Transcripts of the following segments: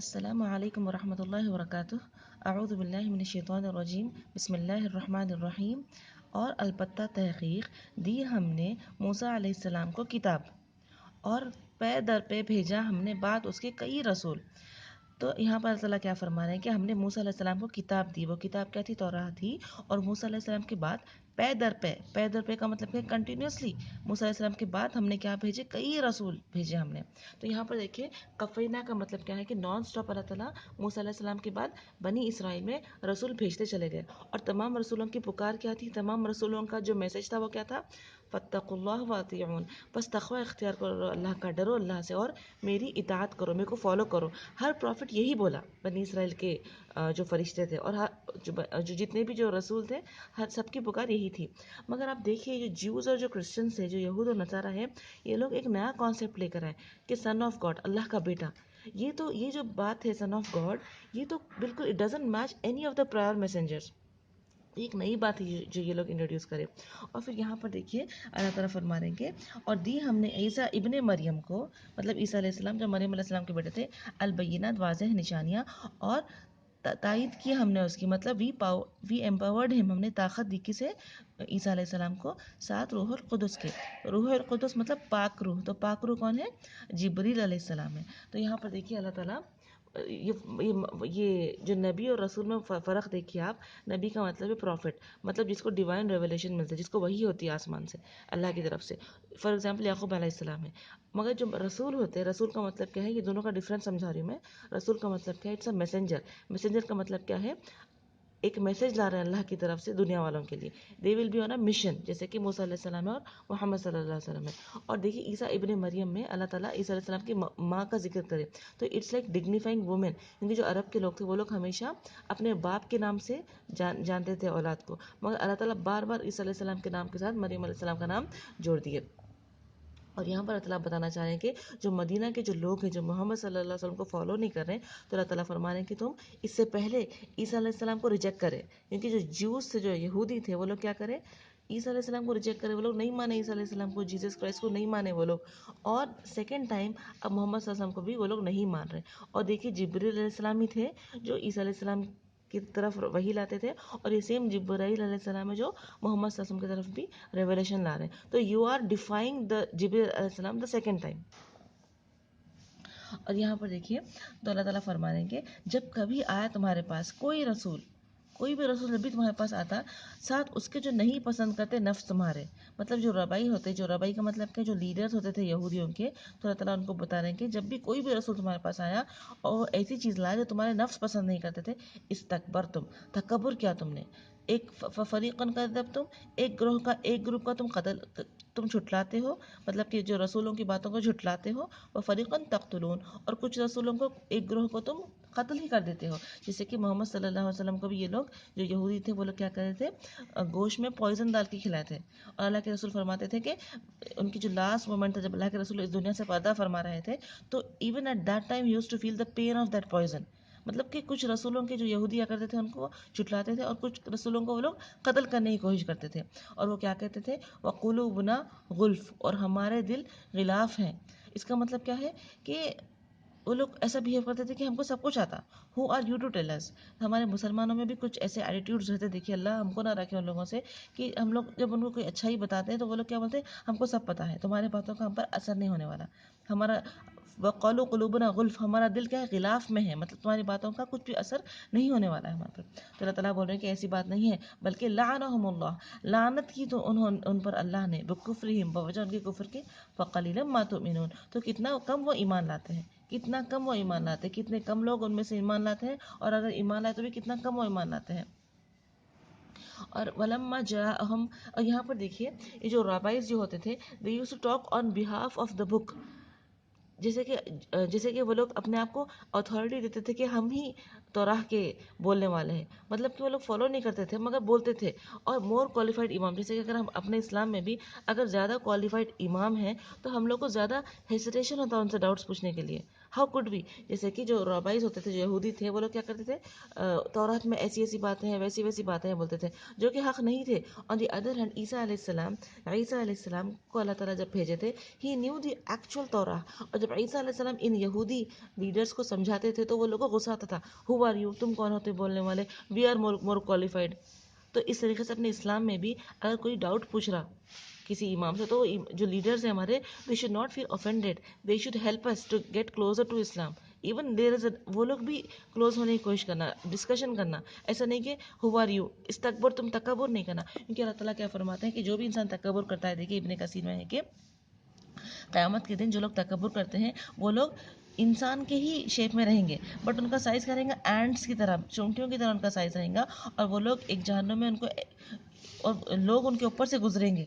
السلام علیکم ورحمۃ اللہ وبرکاتہ۔ اعوذ باللہ من الشیطان الرجیم، بسم اللہ الرحمن الرحیم۔ اور البتہ تحقیق دی ہم نے موسیٰ علیہ السلام کو کتاب، اور پے در پے بھیجا ہم نے بعد اس کے کئی رسول۔ تو یہاں پر اللہ تعالیٰ کیا فرما رہے ہیں کہ ہم نے موسیٰ علیہ السلام کو کتاب دی۔ وہ کتاب کیا تھی؟ توراۃ تھی۔ اور موسیٰ علیہ السلام کے بعد پے در پے کا مطلب ہے کنٹینیوسلی موسیٰ علیہ السلام کے بعد ہم نے کیا بھیجے؟ کئی رسول بھیجے ہم نے۔ تو یہاں پر دیکھیے قفینہ کا مطلب کیا ہے کہ نان سٹاپ اللہ تعالیٰ موسیٰ علیہ السلام کے بعد بنی اسرائیل میں رسول بھیجتے چلے گئے۔ اور تمام رسولوں کی پکار کیا تھی؟ تمام رسولوں کا جو میسج تھا وہ کیا تھا؟ فاتقوا اللہ واطیعون، بس تقوی اختیار کرو اللہ کا، ڈرو اللہ سے اور میری اطاعت کرو، میرے کو فالو کرو۔ ہر پروفٹ یہی بولا بنی اسرائیل کے جو فرشتے تھے اور جو جتنے بھی جو رسول تھے، ہر سب کی پکار یہی تھی۔ مگر آپ دیکھیے جو جیوز اور جو کرسچنس تھے، جو یہود اور نصارہ ہے، یہ لوگ ایک نیا کانسیپٹ لے کر آئے کہ سن آف گاڈ، اللہ کا بیٹا۔ یہ جو بات ہے سن آف گاڈ، یہ تو بالکل it doesn't match any of the prior messengers. ایک نئی بات ہے جو یہ لوگ انٹروڈیوس کرے۔ اور پھر یہاں پر دیکھیے اللہ تعالیٰ فرما رہے ہیں کہ اور دی ہم نے عیسیٰ ابن مریم کو، مطلب عیسیٰ علیہ السلام جو مریم علیہ السلام کے بیٹے تھے، البینات واضح نشانیاں، اور تائید کی ہم نے اس کی، مطلب وی ایمپاورڈ ہم نے طاقت دی کسے؟ عیسیٰ علیہ السلام کو، ساتھ روح القدس کے۔ روح القدس مطلب پاک روح، تو پاک روح کون ہے؟ جبریل علیہ السلام ہے۔ تو یہاں پر دیکھیے اللہ تعالیٰ یہ جو نبی اور رسول میں فرق دیکھیے آپ۔ نبی کا مطلب ہے پروفٹ، مطلب جس کو ڈیوائن ریویلیشن ملتا ہے، جس کو وحی ہوتی ہے آسمان سے اللہ کی طرف سے۔ فار ایگزامپل یعقوب علیہ السلام ہے۔ مگر جو رسول ہوتے ہیں، رسول کا مطلب کیا ہے؟ یہ دونوں کا ڈفرینس سمجھا رہی ہوں میں۔ رسول کا مطلب کیا ہے؟ It's a messenger. میسنجر کا مطلب کیا ہے؟ ایک میسج لا رہے ہیں اللہ کی طرف سے دنیا والوں کے لیے۔ دے will be on a mission, جیسے کہ موسیٰ علیہ السلام ہے اور محمد صلی اللہ علیہ وسلم ہے۔ اور دیکھیے عیسیٰ ابن مریم میں اللہ تعالیٰ عیسیٰ علیہ السلام کی ماں کا ذکر کرے تو اٹس لائک ڈگنیفائنگ وومن، کیونکہ جو عرب کے لوگ تھے وہ لوگ ہمیشہ اپنے باپ کے نام سے جانتے تھے اولاد کو، مگر اللہ تعالیٰ بار بار عیسیٰ علیہ السلام کے نام کے ساتھ مریم علیہ السلام کا نام جوڑ دیے۔ اور یہاں پر اللہ تعالیٰ بتانا چاہ رہے ہیں کہ جو مدینہ کے جو لوگ ہیں، جو محمد صلی اللہ علیہ وسلم کو فالو نہیں کر رہے ہیں، تو اللہ تعالیٰ فرما رہے ہیں کہ تم اس سے پہلے عیسیٰ علیہ السلام کو ریجیکٹ کرے، کیونکہ جو جیوز تھے، جو یہودی تھے، وہ لوگ کیا کرے؟ عیسیٰ علیہ السلام کو ریجیکٹ کرے، وہ لوگ نہیں مانے عیسیٰ علیہ السلام کو، جیسس کرائسٹ کو نہیں مانے وہ لوگ۔ اور سیکنڈ ٹائم اب محمد صلی اللہ علیہ وسلم کو بھی وہ لوگ نہیں مان رہے۔ اور دیکھیے جبریل علیہ السلام ہی تھے جو عیسیٰ علیہ السلام کی طرف وحی لاتے تھے، اور یہ سیم جبرائیل علیہ السلام ہے جو محمد صلی اللہ علیہ وسلم کی طرف بھی ریویلیشن لا رہے ہیں۔ تو یو آر ڈیفائنگ دا جبرائیل علیہ السلام دا سیکنڈ ٹائم۔ اور یہاں پر دیکھیے تو اللہ تعالیٰ فرما رہے ہیں کہ جب کبھی آیا تمہارے پاس کوئی رسول، کوئی بھی رسول نبی تمہارے پاس آتا، ساتھ اس کے جو نہیں پسند کرتے نفس تمہارے، مطلب جو ربائی ہوتے، جو ربائی کا مطلب کہ جو لیڈرز ہوتے تھے یہودیوں کے، تو اللہ تعالیٰ ان کو بتا رہے ہیں کہ جب بھی کوئی بھی رسول تمہارے پاس آیا اور ایسی چیز لائے جو تمہارے نفس پسند نہیں کرتے تھے، استکبرتم، تکبر کیا تم نے، ایک فریقاً کذبتم، ایک گروپ کا تم جھٹلاتے ہو، مطلب کہ جو رسولوں کی باتوں کو جھٹلاتے ہو، وہ فریقاً تقتلون، اور کچھ رسولوں کو، ایک گروہ کو تم قتل ہی کر دیتے ہو، جیسے کہ محمد صلی اللہ علیہ وسلم کو بھی یہ لوگ جو یہودی تھے وہ لوگ کیا کرتے تھے؟ گوشت میں پوائزن ڈال کے کھلائے تھے۔ اور اللہ کے رسول فرماتے تھے کہ ان کی جو لاسٹ مومنٹ تھا جب اللہ کے رسول اس دنیا سے پردہ فرما رہے تھے، تو even at that time he used to feel the pain of that poison, مطلب کہ کچھ رسولوں کے جو یہودیاں کرتے تھے ان کو جھٹلاتے تھے، اور کچھ رسولوں کو وہ لوگ قتل کرنے کی کوشش کرتے تھے، اور وہ کیا کہتے تھے؟ وَقُلُوبُنَا غُلْف، اور ہمارے دل غلاف ہیں۔ اس کا مطلب کیا ہے کہ وہ لوگ ایسا بہیو کرتے تھے کہ ہم کو سب کچھ آتا۔ Who are you to tell us? ہمارے مسلمانوں میں بھی کچھ ایسے ایٹیٹیوڈز رہتے، دیکھیے اللہ ہم کو نہ رکھے ان لوگوں سے، کہ ہم لوگ جب ان کو کوئی اچھائی بتاتے ہیں تو وہ لوگ کیا بولتے ہیں؟ ہم کو سب پتہ ہے، تمہارے باتوں کا ہم پر اثر نہیں ہونے والا، ہمارا وَقَالُوا قُلُوبُنَا غُلْف، ہمارا دل کیا ہے؟ غلاف میں ہے، مطلب تمہاری باتوں کا کچھ بھی اثر نہیں ہونے والا ہے ہمارے پر۔ تو اللہ تعالیٰ بول رہے ہیں کہ ایسی بات نہیں ہے، بلکہ لعنہم اللہ، لعنت کی تو ان پر اللہ نے، بکفرہم، بوجہ ان کے کفر کے، فقلیلا ما تؤمنون، تو کتنا کم وہ ایمان لاتے ہیں، کتنا کم وہ ایمان لاتے ہیں، کتنے کم لوگ ان میں سے ایمان لاتے ہیں، اور اگر ایمان لائے تو بھی کتنا کم وہ ایمان لاتے ہیں۔ اور ولما جاءہم، اور یہاں پر دیکھیے یہ جو رابائز جو ہوتے تھے، they used to talk on behalf of the book، جیسے کہ وہ لوگ اپنے آپ کو اتھارٹی دیتے تھے کہ ہم ہی توراہ کے بولنے والے ہیں، مطلب کہ وہ لوگ فالو نہیں کرتے تھے مگر بولتے تھے۔ اور مور کوالیفائڈ امام، جیسے کہ اگر ہم اپنے اسلام میں بھی اگر زیادہ کوالیفائڈ امام ہیں تو ہم لوگ کو زیادہ ہیسیٹیشن ہوتا ہے ان سے ڈاؤٹس پوچھنے کے لیے، ہاؤ کوڈ وی، جیسے کہ جو رابائز ہوتے تھے، جو یہودی تھے، وہ لوگ کیا کرتے تھے، تورات میں ایسی ایسی باتیں ہیں، ویسی ویسی باتیں ہیں بولتے تھے، جو کہ حق نہیں تھے. آن دی ادر ہینڈ عیسیٰ علیہ السلام کو اللہ تعالیٰ جب بھیجے تھے، ہی نیو دی ایکچوئل تورا. اور جب عیسیٰ علیہ السلام ان یہودی لیڈرز کو سمجھاتے تھے تو وہ لوگوں کو غصہ آتا تھا. ہو آر یو، تم کون ہوتے بولنے والے، وی آر مور کوالیفائڈ. تو اس طریقے سے اپنے اسلام میں بھی اگر کوئی ڈاؤٹ پوچھ رہا کسی امام سے، تو جو لیڈرز ہیں ہمارے، they should not feel offended, they should help us to get closer to Islam. Even there is وہ لوگ بھی کلوز ہونے کی کوشش کرنا، ڈسکشن کرنا. ایسا نہیں کہ ہو آر یو، استکبر، تم تکبر نہیں کرنا. کیونکہ اللہ تعالیٰ کیا فرماتے ہیں کہ جو بھی انسان تکبر کرتا ہے، دیکھیے ابن کثیر میں ہے کہ قیامت کے دن جو لوگ تکبر کرتے ہیں وہ لوگ انسان کے ہی شیپ میں رہیں گے، بٹ ان کا سائز کیا رہیں گا، اینٹس کی طرح، چونٹیوں کی طرح ان کا سائز رہیں گا. اور وہ لوگ ایک جہنم میں ان کو، اور لوگ ان کے اوپر سے گزریں گے.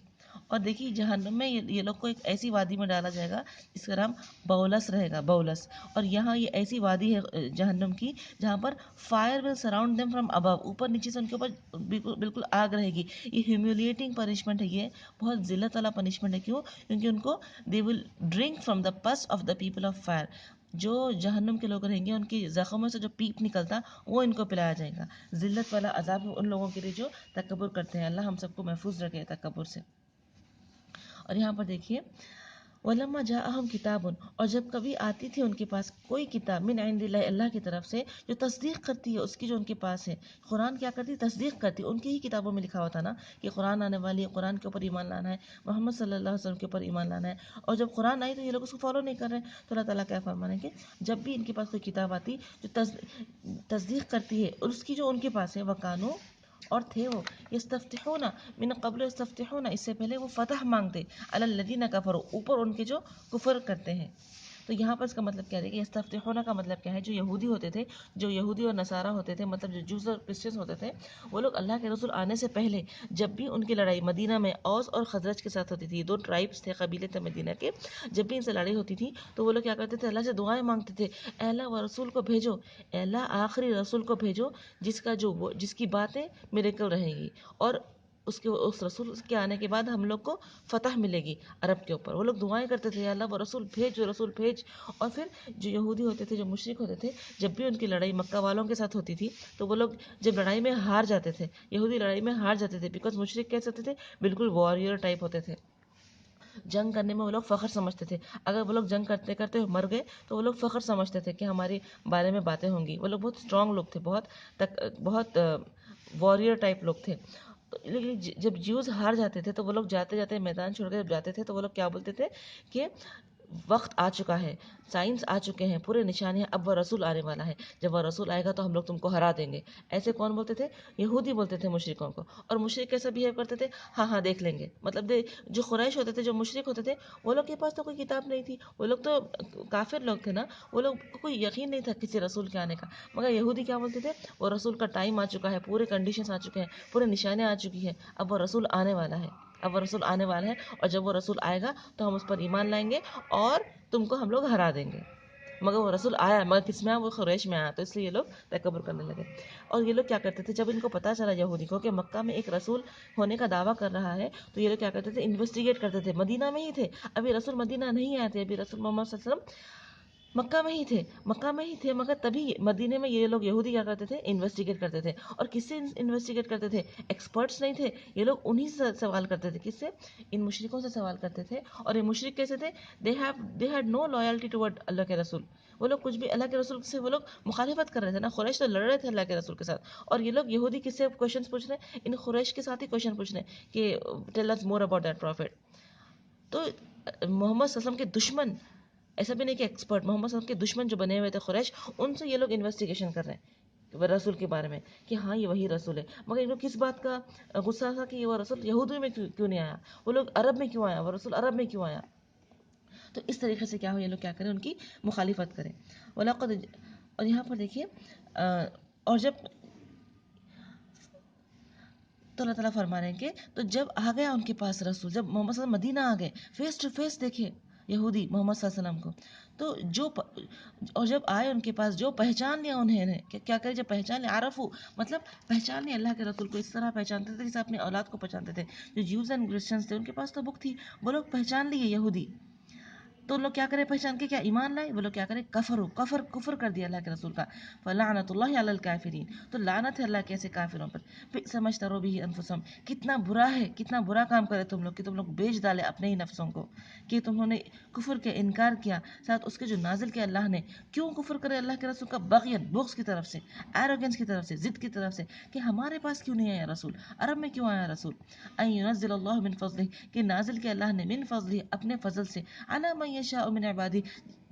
اور دیکھیے جہنم میں یہ لوگ کو ایک ایسی وادی میں ڈالا جائے گا جس کا نام بولس رہے گا، بولس. اور یہاں یہ ایسی وادی ہے جہنم کی جہاں پر fire will surround them from above, اوپر نیچے سے ان کے اوپر بالکل آگ رہے گی. یہ ہیومیلیٹنگ پنشمنٹ ہے، یہ بہت ذلت والا پنشمنٹ ہے. کیوں؟ کیونکہ ان کو دے ول ڈرنک فرام دا پس of the people of fire. جو جہنم کے لوگ رہیں گے ان کی زخموں سے جو پیپ نکلتا وہ ان کو پلایا جائے گا. ذلت والا عذاب ان لوگوں کے لیے جو تکبر کرتے ہیں. اللہ ہم سب کو محفوظ رکھے تکبر سے. اور یہاں پر دیکھیے وَلَمَّا جَاءَهُمْ كِتَابٌ، اور جب کبھی آتی تھی ان کے پاس کوئی کتاب من عند اللہ، اللہ کی طرف سے، جو تصدیق کرتی ہے اس کی جو ان کے پاس ہے. قرآن کیا کرتی؟ تصدیق کرتی. ان کی ہی کتابوں میں لکھا ہوتا نا کہ قرآن آنے والی ہے، قرآن کے اوپر ایمان لانا ہے، محمد صلی اللہ علیہ وسلم کے اوپر ایمان لانا ہے. اور جب قرآن آئی تو یہ لوگ اس کو فالو نہیں کر رہے. تو اللہ تعالیٰ کیا فرمانا ہے کہ جب بھی ان کے پاس کوئی کتاب آتی جو تصدیق کرتی ہے اس کی جو ان کے پاس ہے، وَقَانُوا، اور تھے وہ، یستفتحون من قبل، یستفتحون اس سے پہلے وہ فتح مانگتے، علی الذین کفروا، اوپر ان کے جو کفر کرتے ہیں. تو یہاں پر اس کا مطلب کیا ہے کہ یستفتحون کا مطلب کیا ہے، جو یہودی ہوتے تھے، جو یہودی اور نصارہ ہوتے تھے، مطلب جو جوز اور کرسچنز ہوتے تھے، وہ لوگ اللہ کے رسول آنے سے پہلے جب بھی ان کی لڑائی مدینہ میں اوس اور خزرج کے ساتھ ہوتی تھی، دو ٹرائبس تھے، قبیلے تھے مدینہ کے، جب بھی ان سے لڑائی ہوتی تھی تو وہ لوگ کیا کرتے تھے، اللہ سے دعائیں مانگتے تھے، اے اللہ وہ رسول کو بھیجو، اے اللہ آخری رسول کو بھیجو جس کی باتیں میریکل رہیں گی، اور اس رسول کے آنے کے بعد ہم لوگ کو فتح ملے گی عرب کے اوپر. وہ لوگ دعائیں کرتے تھے، یا اللہ وہ رسول بھیج، جو رسول بھیج. اور پھر جو یہودی ہوتے تھے، جو مشرک ہوتے تھے، جب بھی ان کی لڑائی مکہ والوں کے ساتھ ہوتی تھی تو وہ لوگ جب لڑائی میں ہار جاتے تھے، یہودی لڑائی میں ہار جاتے تھے، بیکاز مشرک کیسے ہوتے تھے، بالکل واریر ٹائپ ہوتے تھے، جنگ کرنے میں وہ لوگ فخر سمجھتے تھے. اگر وہ لوگ جنگ کرتے کرتے مر گئے تو وہ لوگ فخر سمجھتے تھے کہ ہمارے بارے میں باتیں ہوں گی. وہ لوگ بہت اسٹرانگ لوگ تھے، بہت واریر ٹائپ لوگ تھے. لیکن جب جیوز ہار جاتے تھے تو وہ لوگ جاتے جاتے میدان چھوڑ کے جب جاتے تھے تو وہ لوگ کیا بولتے تھے کہ وقت آ چکا ہے، سائنس آ چکے ہیں، پورے نشان ہیں، اب وہ رسول آنے والا ہے، جب وہ رسول آئے گا تو ہم لوگ تم کو ہرا دیں گے. ایسے کون بولتے تھے؟ یہودی بولتے تھے مشرکوں کو. اور مشرک کیسے بہیو کرتے تھے؟ ہاں ہاں دیکھ لیں گے. مطلب جو قریش ہوتے تھے، جو مشرک ہوتے تھے، وہ لوگ کے پاس تو کوئی کتاب نہیں تھی، وہ لوگ تو کافر لوگ تھے نا، وہ لوگ کو کوئی یقین نہیں تھا کسی رسول کے آنے کا. مگر یہودی کیا بولتے تھے؟ وہ رسول کا ٹائم آ چکا ہے، پورے کنڈیشنز آ چکے ہیں، پورے نشانیں آ چکی ہیں، اب وہ رسول آنے والا ہے، اب وہ رسول آنے والا ہے، اور جب وہ رسول آئے گا تو ہم اس پر ایمان لائیں گے اور تم کو ہم لوگ ہرا دیں گے. مگر وہ رسول آیا، مگر کس میں آیا؟ وہ قریش میں آیا. تو اس لیے یہ لوگ تکبر کرنے لگے. اور یہ لوگ کیا کرتے تھے، جب ان کو پتہ چلا یہودی کو کہ مکہ میں ایک رسول ہونے کا دعویٰ کر رہا ہے، تو یہ لوگ کیا کرتے تھے، انویسٹیگیٹ کرتے تھے. مدینہ میں ہی تھے، ابھی رسول مدینہ نہیں آئے تھے، ابھی رسول محمد صلی اللہ علیہ وسلم مکہ میں ہی تھے. مگر تبھی مدینے میں یہ لوگ یہودی کیا کرتے تھے، انویسٹیگیٹ کرتے تھے. اور کس سے انویسٹیگیٹ کرتے تھے؟ ایکسپرٹس نہیں تھے یہ لوگ، انہی سے سوال کرتے تھے. کس سے؟ ان مشرکوں سے سوال کرتے تھے. اور یہ مشرک کیسے تھے؟ they had no loyalty toward اللہ کے رسول. وہ لوگ کچھ بھی اللہ کے رسول سے وہ لوگ مخالفت کر رہے تھے نا. قریش تو لڑ رہے تھے اللہ کے رسول کے ساتھ، اور یہ لوگ یہودی کس سے کوشچنس پوچھ رہے ہیں؟ ان قریش کے ساتھ ہی کوشچن پوچھ رہے ہیں کہ tell us more about that prophet. تو محمد صلی اللہ علیہ وسلم کے دشمن، ایسا بھی نہیں کہ ایکسپرٹ، محمد صلی اللہ علیہ وسلم کے دشمن جو بنے ہوئے تھے قریش، ان سے یہ لوگ انویسٹیگیشن کر رہے ہیں رسول کے بارے میں کہ ہاں یہ وہی رسول ہے. مگر ان کو کس بات کا غصہ تھا کہ وہ رسول یہودی میں کیوں نہیں آیا، وہ لوگ عرب میں کیوں آیا، وہ رسول عرب میں کیوں آیا. تو اس طریقے سے کیا ہو، یہ لوگ کیا کریں، ان کی مخالفت کریں. اور یہاں پر دیکھیے اور جب تو اللہ تعالیٰ فرما رہے ہیں کہ تو جب آ گیا ان کے پاس رسول، جب محمد صلی اللہ علیہ وسلم مدینہ آ گئے، فیس ٹو فیس دیکھے یہودی محمد صلی اللہ علیہ وسلم کو، تو اور جب آئے ان کے پاس، جو پہچان لیا انہیں نے، کیا کرے، جب پہچان لیا، عارفو مطلب پہچان لیا اللہ کے رسول کو. اس طرح پہچانتے تھے جیسے اپنی اولاد کو پہچانتے تھے. جو جیوز اینڈ کرسچنس تھے ان کے پاس تو بک تھی، وہ لوگ پہچان لیے یہودی. تو لوگ کیا کرے پہچان کے؟ کیا ایمان لائے؟ وہ لوگ کیا کرے؟ کفر کر دیا اللہ کے رسول کا. فلعنت اللہ علی الکافرین، تو لعنت ہے اللہ کے ایسے کافروں پر. بئس ما اشتروا به انفسهم، کتنا برا ہے، کتنا برا کام کرے تم لوگ کہ تم لوگ بیچ ڈالے اپنے ہی نفسوں کو، کہ تمہوں نے کفر کے انکار کیا ساتھ اس کے جو نازل کیا اللہ نے. کیوں کفر کرے اللہ کے رسول کا؟ بغین، بغض کی طرف سے، ایروگنس کی طرف سے، ضد کی طرف سے، کہ ہمارے پاس کیوں نہیں آیا رسول، عرب میں کیوں آیا رسول. ان ينزل اللہ من فضلہ، کہ نازل کیا اللہ نے من فضلہ اپنے فضل سے، علی من یشاء من عبادہ،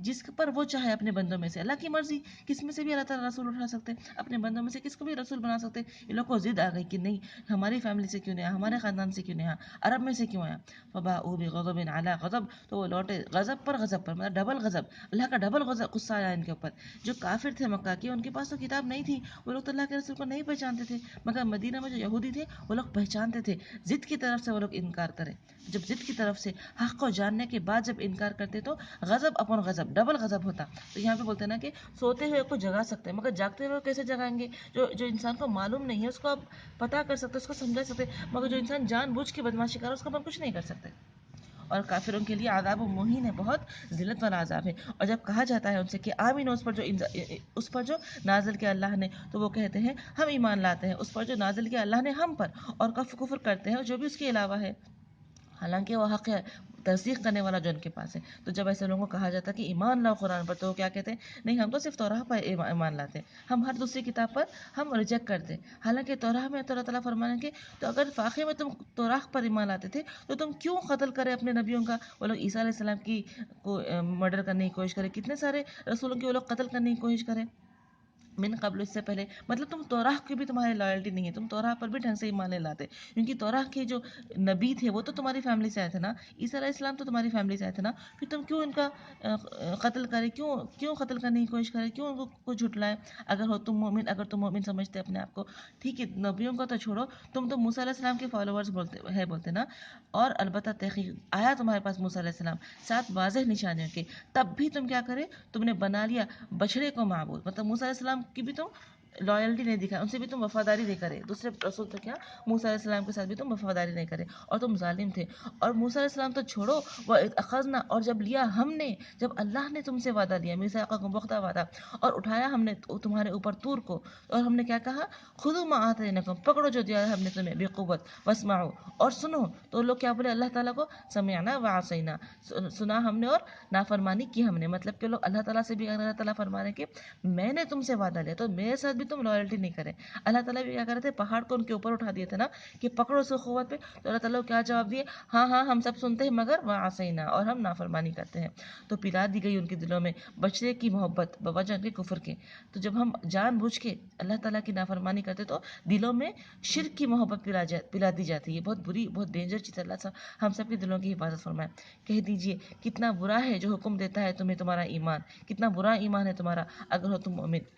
جس پر وہ چاہے اپنے بندوں میں سے. اللہ کی مرضی، کس میں سے بھی اللہ تعالیٰ رسول اٹھا سکتے، اپنے بندوں میں سے کس کو بھی رسول بنا سکتے. یہ لوگ کو ضد آ گئی کہ نہیں، ہماری فیملی سے کیوں نہیں آیا، ہمارے خاندان سے کیوں نہیں آیا، عرب میں سے کیوں آیا. فباءوا بغضب علی غضب، تو وہ لوٹے غضب پر غضب پر، مطلب ڈبل غضب، اللہ کا ڈبل غصہ آیا ان کے اوپر. جو کافر تھے مکہ کے، ان کے پاس تو کتاب نہیں تھی، وہ لوگ تو اللہ کے رسول کو نہیں پہچانتے تھے، مگر مدینہ میں جو یہودی تھے وہ لوگ پہچانتے تھے. ضد کی طرف سے وہ لوگ انکار کریں، جب ضد کی طرف سے حق کو جاننے کے بعد جب انکار کرتے تو غضب اپن غضب، ڈبل غضب ہوتا. تو یہاں پہ بولتے ہیں نا کہ سوتے ہوئے کو جگا سکتے ہیں، مگر جاگتے ہوئے کیسے جگائیں گے؟ جو انسان کو معلوم نہیں ہے اس کو آپ پتہ کر سکتے، اس کو سمجھا سکتے، مگر جو انسان جان بوجھ کے بدماشی کر رہا ہے اس کو ہم کچھ نہیں کر سکتے. اور کافروں کے لیے عذاب مہین ہے، بہت ذلت والا عذاب ہے. اور جب کہا جاتا ہے ان سے کہ آمین اس پر جو نازل کیا اللہ نے، تو وہ کہتے ہیں ہم ایمان لاتے ہیں اس پر جو نازل کیا اللہ نے ہم پر، اور کفر کرتے ہیں جو بھی اس کے علاوہ ہے، حالانکہ وہ حق ہے تصدیق کرنے والا جو ان کے پاس ہے. تو جب ایسے لوگوں کو کہا جاتا ہے کہ ایمان لاؤ قرآن پر، تو وہ کیا کہتے ہیں؟ نہیں، ہم تو صرف توراہ پر ایمان لاتے ہیں، ہم ہر دوسری کتاب پر ہم ریجیکٹ کرتے ہیں. حالانکہ توراہ میں تو اللہ تعالیٰ فرمانے کہ تو اگر واقعی میں تم توراہ پر ایمان لاتے تھے تو تم کیوں قتل کرے اپنے نبیوں کا. وہ لوگ عیسیٰ علیہ السلام کی کو مرڈر کرنے کی کوشش کرے، کتنے سارے رسولوں کی وہ لوگ قتل کرنے کی کوشش کرے من قبل، اس سے پہلے. مطلب تم توراہ کی بھی تمہاری لائلٹی نہیں ہے، تم توراہ پر بھی ڈھنگ سے ایمان نہیں لاتے، کیونکہ توراہ کے جو نبی تھے وہ تو تمہاری فیملی سے آئے تھے نا، عیسیٰ علیہ السلام تو تمہاری فیملی سے آئے تھے نا. پھر تم کیوں ان کا قتل کرے، کیوں قتل کرنے کی کوشش کرے، کیوں ان کو جھٹلائے؟ اگر تم مومن سمجھتے اپنے آپ کو، ٹھیک ہے، نبیوں کا تو چھوڑو، تم تو موسیٰ علیہ السلام کے فالوورز بولتے نا. اور البتہ تحقیق آیا تمہارے پاس موسیٰ علیہ السلام ساتھ واضح نشانیوں کے، تب بھی تم کیا کرے؟ تم نے بنا لیا بچھڑے کو معبود. مطلب موسیٰ علیہ السلام کی بھی تم لائلٹی نہیں دکھا، ان سے بھی تم وفاداری نہیں کرے، دوسرے رسول تو کیا موسیٰ علیہ السلام کے ساتھ بھی تم وفاداری نہیں کرے، اور تم ظالم تھے. اور موسیٰ علیہ السلام تو چھوڑو، وہ اخذنا، اور جب لیا ہم نے، جب اللہ نے تم سے وعدہ لیا، میثاقکم پختہ وعدہ، اور اٹھایا ہم نے تمہارے اوپر طور کو، اور ہم نے کیا کہا؟ خذوا ما آتیناکم، پکڑو جو دیا ہے ہم نے تمہیں، بقوت، واسمعوا، اور سنو. تو لوگ کیا بولے اللہ تعالیٰ کو؟ سمعنا وعصینا، سنا ہم نے اور نافرمانی کی ہم نے. مطلب کہ لوگ اللہ تعالیٰ سے بھی، اگر اللہ تعالیٰ فرما رہے کہ میں نے تم سے وعدہ لیا تو میرے ساتھ بھی تم لائلٹی نہیں کرے. اللہ تعالیٰ بھی کیا کرتے تھے؟ پہاڑ کو ان کے اوپر اٹھا دیے تھے نا کہ پکڑو اس کو قوت پہ. تو اللہ تعالیٰ کو کیا جواب دیے؟ ہاں ہاں ہم سب سنتے ہیں، مگر وعصینا، اور ہم نافرمانی کرتے ہیں. تو پلا دی گئی ان کے دلوں میں بچڑے کی محبت بوجہ ان کے کفر کے. تو جب ہم جان بوجھ کے اللہ تعالیٰ کی نافرمانی کرتے تو دلوں میں شرک کی محبت پلا دی جاتی ہے. بہت بری، بہت ڈینجر چیز. اللہ ہم سب کے دلوں کی حفاظت فرمائے. کہہ دیجئے کتنا برا ہے جو حکم دیتا ہے تمہیں تمہارا ایمان، کتنا برا ایمان ہے تمہارا اگر ہو تم مومن.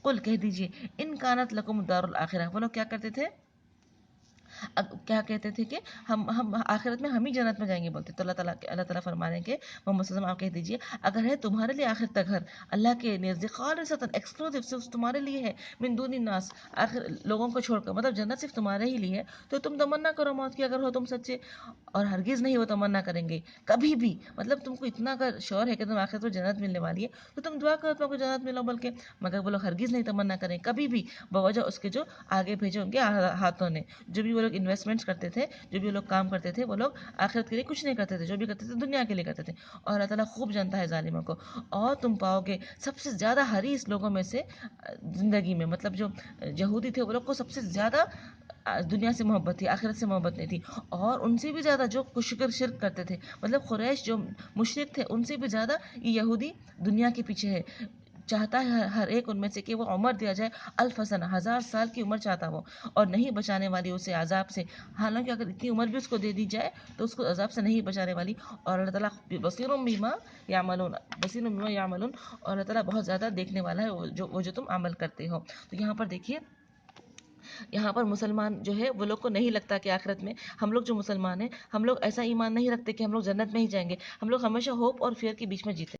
قل، کہہ دیجئے، ان کانت لکم دار الاخرہ، وہ لوگ کیا کرتے تھے؟ کیا کہتے تھے کہ ہم آخرت میں ہم ہی جنت میں جائیں گے بولتے. تو اللہ تعالیٰ فرما رہے ہیں کہ محمد صلی اللہ علیہ وسلم آپ کہہ دیجئے اگر ہے تمہارے لیے آخرت کا گھر اللہ کے نزدیک خالصتاً ایکسکلوسیو، صرف تمہارے لیے ہے، من دون الناس، آخر لوگوں کو چھوڑ کر، مطلب جنت صرف تمہارے ہی لیے ہے، تو تم تمنا کرو موت کی اگر ہو تم سچے. اور ہرگز نہیں وہ تمنا کریں گے کبھی بھی. مطلب تم کو اتنا اگر شور ہے کہ تم آخرت میں جنت ملنے والی ہے تو تم دعا کرو تم کو جنت ملو، بلکہ مگر وہ لوگ ہرگز نہیں تمنا کریں کبھی بھی، بوجہ اس کے جو آگے بھیجے ان کے ہاتھوں نے. جو بھی وہ لوگ انویسٹمنٹس کرتے تھے، جو بھی وہ لوگ کام کرتے تھے، وہ لوگ آخرت کے لیے کچھ نہیں کرتے تھے، جو بھی کرتے تھے دنیا کے لیے کرتے تھے. اور اللہ تعالیٰ خوب جانتا ہے ظالموں کو. اور تم پاؤ گے سب سے زیادہ حریص لوگوں میں سے زندگی میں، مطلب جو یہودی تھے وہ لوگ کو سب سے زیادہ دنیا سے محبت تھی، آخرت سے محبت نہیں تھی. اور ان سے بھی زیادہ جو شرک کرتے تھے، مطلب قریش جو مشرک تھے، ان سے بھی زیادہ یہ یہودی دنیا کے پیچھے ہے. چاہتا ہے ہر ایک ان میں سے کہ وہ عمر دیا جائے 1000 سنہ، 1000 سال کی عمر چاہتا وہ، اور نہیں بچانے والی اسے عذاب سے. حالانکہ اگر اتنی عمر بھی اس کو دے دی جائے تو اس کو عذاب سے نہیں بچانے والی. اور اللہ تعالیٰ بصیر بما یعملون، اور اللہ تعالیٰ بہت زیادہ دیکھنے والا ہے وہ جو تم عمل کرتے ہو. تو یہاں پر دیکھیے، یہاں پر مسلمان جو ہے وہ لوگ کو نہیں لگتا کہ آخرت میں، ہم لوگ جو مسلمان ہیں ہم لوگ ایسا ایمان نہیں رکھتے کہ ہم لوگ جنت میں ہی جائیں گے. ہم لوگ ہمیشہ ہوپ اور فیئر کے بیچ میں جیتے،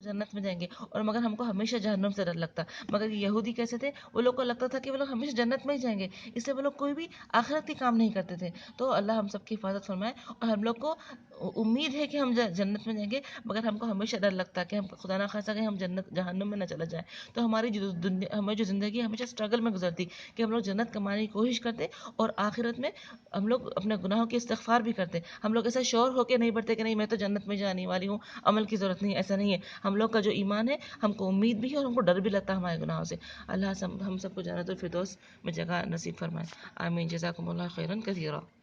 جنت میں جائیں گے، اور مگر ہم کو ہمیشہ جہنم سے ڈر لگتا. مگر یہ یہودی کیسے تھے؟ وہ لوگ کو لگتا تھا کہ وہ لوگ ہمیشہ جنت میں ہی جائیں گے، اس لیے وہ لوگ کوئی بھی آخرت کے کام نہیں کرتے تھے. تو اللہ ہم سب کی حفاظت فرمائے اور ہم لوگ کو امید ہے کہ ہم جنت میں جائیں گے، مگر ہم کو ہمیشہ ڈر لگتا ہے کہ ہم خدا نہ خواستہ کہ ہم جنت جہنم میں نہ چلا جائیں. تو ہماری جو ہماری جو زندگی ہے ہمیشہ اسٹرگل میں گزرتی کہ ہم لوگ جنت کمانے کی کوشش کرتے اور آخرت میں ہم لوگ اپنے گناہوں کی استغفار بھی کرتے. ہم لوگ ایسا شور ہو کے نہیں بڑھتے کہ نہیں میں تو جنت میں جانے والی ہوں، عمل کی ضرورت نہیں. ایسا نہیں ہے. ہم لوگ کا جو ایمان ہے ہم کو امید بھی ہے اور ہم کو ڈر بھی لگتا ہے ہمارے گناہوں سے. اللہ ہم سب کو جنت الفردوس میں جگہ نصیب فرمائے. آمین. جزاکم اللہ خیرا کثیرا.